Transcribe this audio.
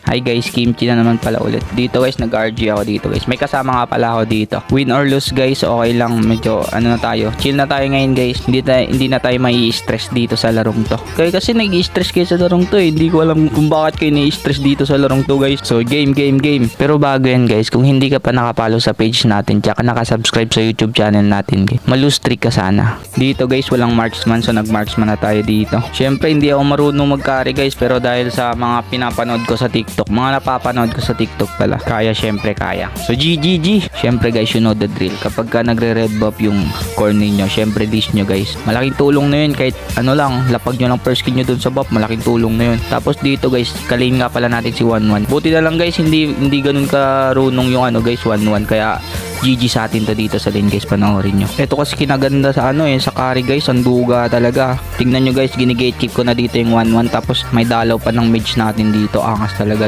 Hi guys, Kimchi na naman pala ulit. Dito guys, nag-RG ako dito guys. May kasama nga pala ako dito. Win or lose guys, okay lang. Medyo ano na tayo. Chill na tayo ngayon guys. Hindi na tayo mai-stress dito sa larong to. Kaya kasi nag-stress kayo sa larong to eh. Hindi ko alam kung bakit kayo nai-stress dito sa larong to guys. So game. Pero bago yan guys, kung hindi ka pa nakapalo sa page natin, tsaka nakasubscribe sa YouTube channel natin, malose trick ka sana. Dito guys, walang marksman, so nag-marksman na tayo dito. Syempre hindi ako marunong mag-carry guys, pero dahil sa mga pinapanood ko sa TikTok, mga napapanood ko sa TikTok pala, syempre kaya. So GGG. Syempre guys, you know the drill. Kapag ka nagre-red buff yung core ninyo, syempre dish nyo guys. Malaking tulong na yun, kahit ano lang, lapag nyo lang first kill nyo dun sa buff, malaking tulong na yun. Tapos dito guys, kalin nga pala natin si 1-1. Buti na lang guys, hindi ganun karunong yung ano guys, 1-1. Kaya GG sa atin to dito sa lane guys, panoorin nyo. Ito kasi kinaganda sa ano sa carry guys, ang duga talaga. Tingnan nyo guys, ginigate keep ko na dito yung 1-1, tapos may dalaw pa ng mage natin dito, angas talaga.